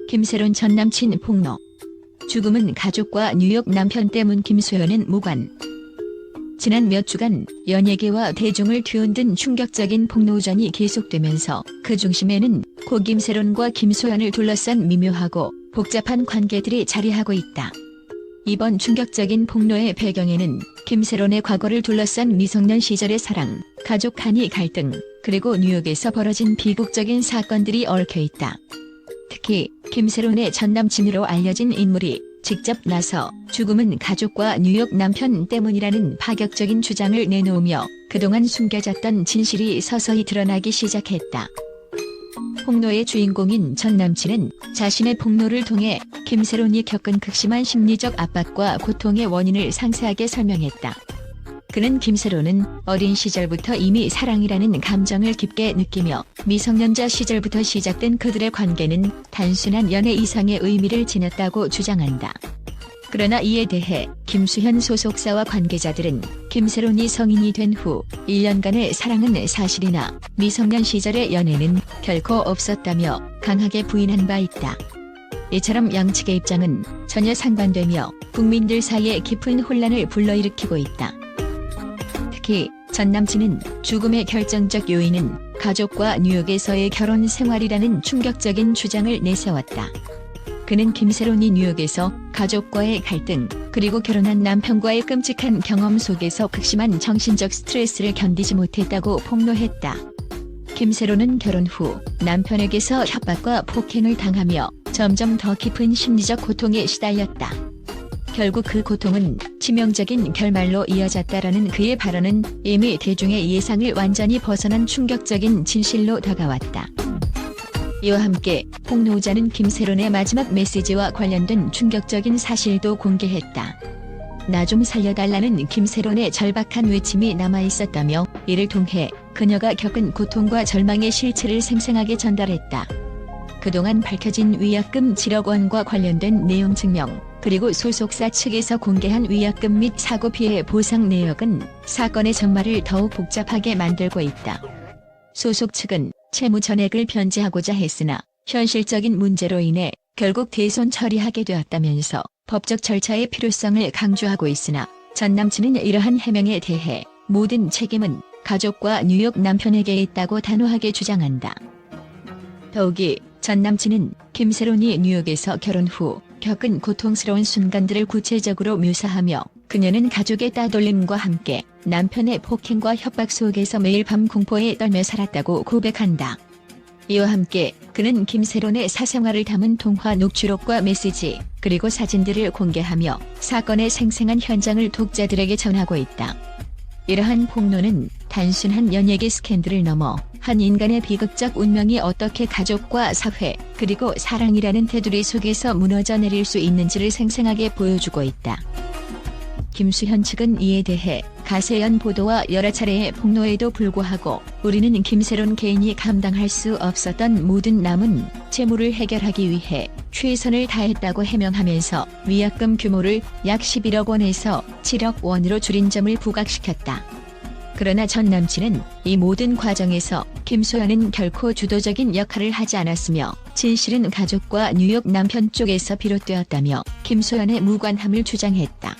김새론 전 남친 폭로. 죽음은 가족과 뉴욕 남편 때문. 김소연은 무관. 지난 몇 주간 연예계와 대중을 뒤흔든 충격적인 폭로전이 계속되면서 그 중심에는 고 김새론과 김소연을 둘러싼 미묘하고 복잡한 관계들이 자리하고 있다. 이번 충격적인 폭로의 배경에는 김새론의 과거를 둘러싼 미성년 시절의 사랑, 가족 간의 갈등, 그리고 뉴욕에서 벌어진 비극적인 사건들이 얽혀 있다. 특히 김새론의 전 남친으로 알려진 인물이 직접 나서 죽음은 가족과 뉴욕 남편 때문이라는 파격적인 주장을 내놓으며 그동안 숨겨졌던 진실이 서서히 드러나기 시작했다. 폭로의 주인공인 전 남친은 자신의 폭로를 통해 김새론이 겪은 극심한 심리적 압박과 고통의 원인을 상세하게 설명했다. 그는 김새론은 어린 시절부터 이미 사랑이라는 감정을 깊게 느끼며 미성년자 시절부터 시작된 그들의 관계는 단순한 연애 이상의 의미를 지녔다고 주장한다. 그러나 이에 대해 김수현 소속사와 관계자들은 김새론이 성인이 된 후 1년간의 사랑은 사실이나 미성년 시절의 연애는 결코 없었다며 강하게 부인한 바 있다. 이처럼 양측의 입장은 전혀 상반되며 국민들 사이에 깊은 혼란을 불러일으키고 있다. 특히 전 남친은 죽음의 결정적 요인은 가족과 뉴욕에서의 결혼 생활이라는 충격적인 주장을 내세웠다. 그는 김새론이 뉴욕에서 가족과의 갈등, 그리고 결혼한 남편과의 끔찍한 경험 속에서 극심한 정신적 스트레스를 견디지 못했다고 폭로했다. 김새론은 결혼 후 남편에게서 협박과 폭행을 당하며 점점 더 깊은 심리적 고통에 시달렸다. 결국 그 고통은 치명적인 결말로 이어졌다라는 그의 발언은 이미 대중의 예상을 완전히 벗어난 충격적인 진실로 다가왔다. 이와 함께 폭로자는 김새론의 마지막 메시지와 관련된 충격적인 사실도 공개했다. 나 좀 살려달라는 김새론의 절박한 외침이 남아있었다며 이를 통해 그녀가 겪은 고통과 절망의 실체를 생생하게 전달했다. 그동안 밝혀진 위약금 7억 원과 관련된 내용 증명, 그리고 소속사 측에서 공개한 위약금 및 사고 피해 보상 내역은 사건의 전말을 더욱 복잡하게 만들고 있다. 소속 측은 채무 전액을 변제하고자 했으나 현실적인 문제로 인해 결국 대손 처리하게 되었다면서 법적 절차의 필요성을 강조하고 있으나 전 남친은 이러한 해명에 대해 모든 책임은 가족과 뉴욕 남편에게 있다고 단호하게 주장한다. 더욱이 전 남친은 김새론이 뉴욕에서 결혼 후 겪은 고통스러운 순간들을 구체적으로 묘사하며 그녀는 가족의 따돌림과 함께 남편의 폭행과 협박 속에서 매일 밤 공포에 떨며 살았다고 고백한다. 이와 함께 그는 김새론의 사생활을 담은 통화 녹취록과 메시지, 그리고 사진들을 공개하며 사건의 생생한 현장을 독자들에게 전하고 있다. 이러한 폭로는 단순한 연예계 스캔들을 넘어 한 인간의 비극적 운명이 어떻게 가족과 사회, 그리고 사랑이라는 테두리 속에서 무너져 내릴 수 있는지를 생생하게 보여주고 있다. 김수현 측은 이에 대해 가세연 보도와 여러 차례의 폭로에도 불구하고 우리는 김새론 개인이 감당할 수 없었던 모든 남은 채무를 해결하기 위해 최선을 다했다고 해명하면서 위약금 규모를 약 11억 원에서 7억 원으로 줄인 점을 부각시켰다. 그러나 전 남친은 이 모든 과정에서 김소연은 결코 주도적인 역할을 하지 않았으며 진실은 가족과 뉴욕 남편 쪽에서 비롯되었다며 김소연의 무관함을 주장했다.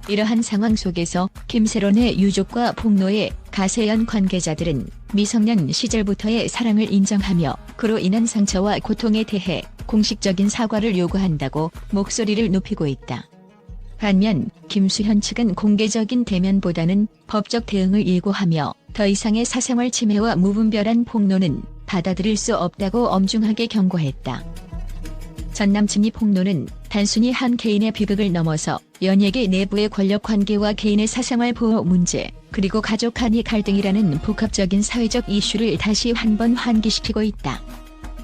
이러한 상황 속에서 김새론의 유족과 폭로에 가세연 관계자들은 미성년 시절부터의 사랑을 인정하며 그로 인한 상처와 고통에 대해 공식적인 사과를 요구한다고 목소리를 높이고 있다. 반면 김수현 측은 공개적인 대면보다는 법적 대응을 예고하며 더 이상의 사생활 침해와 무분별한 폭로는 받아들일 수 없다고 엄중하게 경고했다. 전 남친이 폭로는 단순히 한 개인의 비극을 넘어서 연예계 내부의 권력 관계와 개인의 사생활 보호 문제, 그리고 가족 간의 갈등이라는 복합적인 사회적 이슈를 다시 한 번 환기시키고 있다.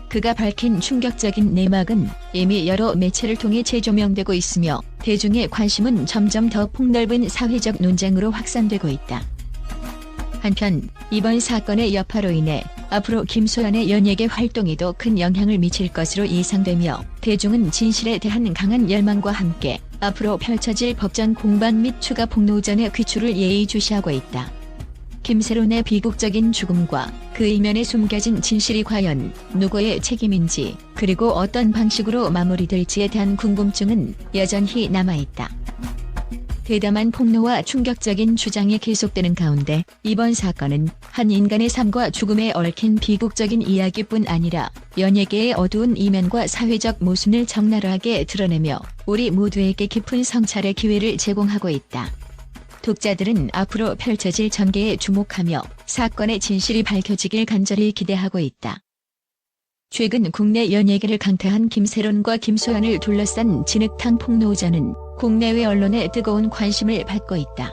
그가 밝힌 충격적인 내막은 이미 여러 매체를 통해 재조명되고 있으며 대중의 관심은 점점 더 폭넓은 사회적 논쟁으로 확산되고 있다. 한편 이번 사건의 여파로 인해 앞으로 김소연의 연예계 활동에도 큰 영향을 미칠 것으로 예상되며 대중은 진실에 대한 강한 열망과 함께 앞으로 펼쳐질 법정 공방 및 추가 폭로전의 귀출을 예의주시하고 있다. 김세론의 비극적인 죽음과 그 이면에 숨겨진 진실이 과연 누구의 책임인지, 그리고 어떤 방식으로 마무리될지에 대한 궁금증은 여전히 남아있다. 대담한 폭로와 충격적인 주장이 계속되는 가운데 이번 사건은 한 인간의 삶과 죽음에 얽힌 비극적인 이야기뿐 아니라 연예계의 어두운 이면과 사회적 모순을 적나라하게 드러내며 우리 모두에게 깊은 성찰의 기회를 제공하고 있다. 독자들은 앞으로 펼쳐질 전개에 주목하며 사건의 진실이 밝혀지길 간절히 기대하고 있다. 최근 국내 연예계를 강타한 김세론과 김소연을 둘러싼 진흙탕 폭로전은 국내외 언론의 뜨거운 관심을 받고 있다.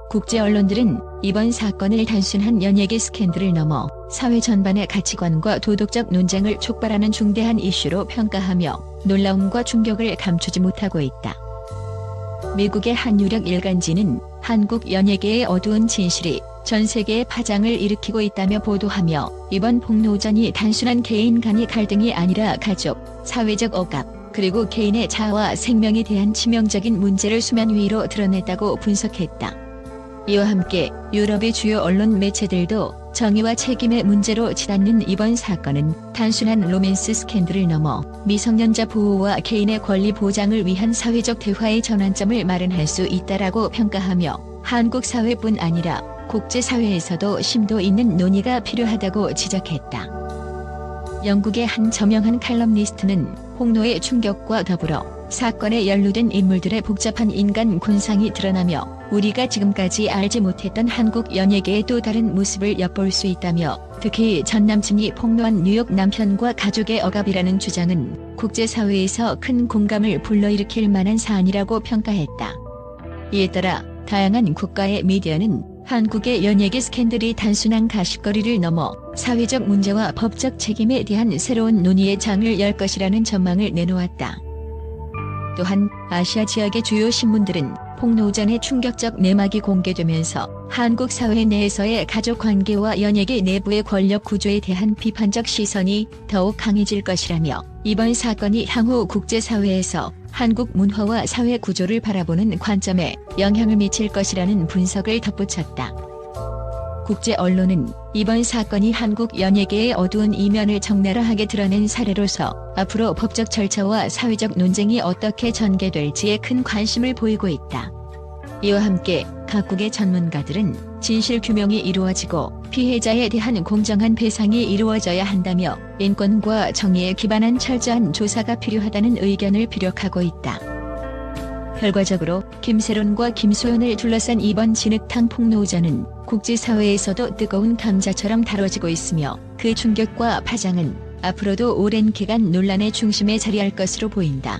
국제 언론들은 이번 사건을 단순한 연예계 스캔들을 넘어 사회 전반의 가치관과 도덕적 논쟁을 촉발하는 중대한 이슈로 평가하며 놀라움과 충격을 감추지 못하고 있다. 미국의 한 유력 일간지는 한국 연예계의 어두운 진실이 전 세계에 파장을 일으키고 있다며 보도하며 이번 폭로전이 단순한 개인 간의 갈등이 아니라 가족, 사회적 억압, 그리고 개인의 자아와 생명에 대한 치명적인 문제를 수면 위로 드러냈다고 분석했다. 이와 함께 유럽의 주요 언론 매체들도 정의와 책임의 문제로 치닫는 이번 사건은 단순한 로맨스 스캔들을 넘어 미성년자 보호와 개인의 권리 보장을 위한 사회적 대화의 전환점을 마련할 수 있다라고 평가하며 한국 사회뿐 아니라 국제사회에서도 심도 있는 논의가 필요하다고 지적했다. 영국의 한 저명한 칼럼니스트는 폭로의 충격과 더불어 사건에 연루된 인물들의 복잡한 인간 군상이 드러나며 우리가 지금까지 알지 못했던 한국 연예계의 또 다른 모습을 엿볼 수 있다며, 특히 전 남친이 폭로한 뉴욕 남편과 가족의 억압이라는 주장은 국제사회에서 큰 공감을 불러일으킬 만한 사안이라고 평가했다. 이에 따라 다양한 국가의 미디어는 한국의 연예계 스캔들이 단순한 가십거리를 넘어 사회적 문제와 법적 책임에 대한 새로운 논의의 장을 열 것이라는 전망을 내놓았다. 또한 아시아 지역의 주요 신문들은 폭로전의 충격적 내막이 공개되면서 한국 사회 내에서의 가족 관계와 연예계 내부의 권력 구조에 대한 비판적 시선이 더욱 강해질 것이라며, 이번 사건이 향후 국제사회에서 한국 문화와 사회 구조를 바라보는 관점에 영향을 미칠 것이라는 분석을 덧붙였다. 국제 언론은 이번 사건이 한국 연예계의 어두운 이면을 적나라하게 드러낸 사례로서 앞으로 법적 절차와 사회적 논쟁이 어떻게 전개될지에 큰 관심을 보이고 있다. 이와 함께 각국의 전문가들은 진실 규명이 이루어지고 피해자에 대한 공정한 배상이 이루어져야 한다며 인권과 정의에 기반한 철저한 조사가 필요하다는 의견을 피력하고 있다. 결과적으로 김세론과 김소연을 둘러싼 이번 진흙탕 폭로전은 국제사회에서도 뜨거운 감자처럼 다뤄지고 있으며 그 충격과 파장은 앞으로도 오랜 기간 논란의 중심에 자리할 것으로 보인다.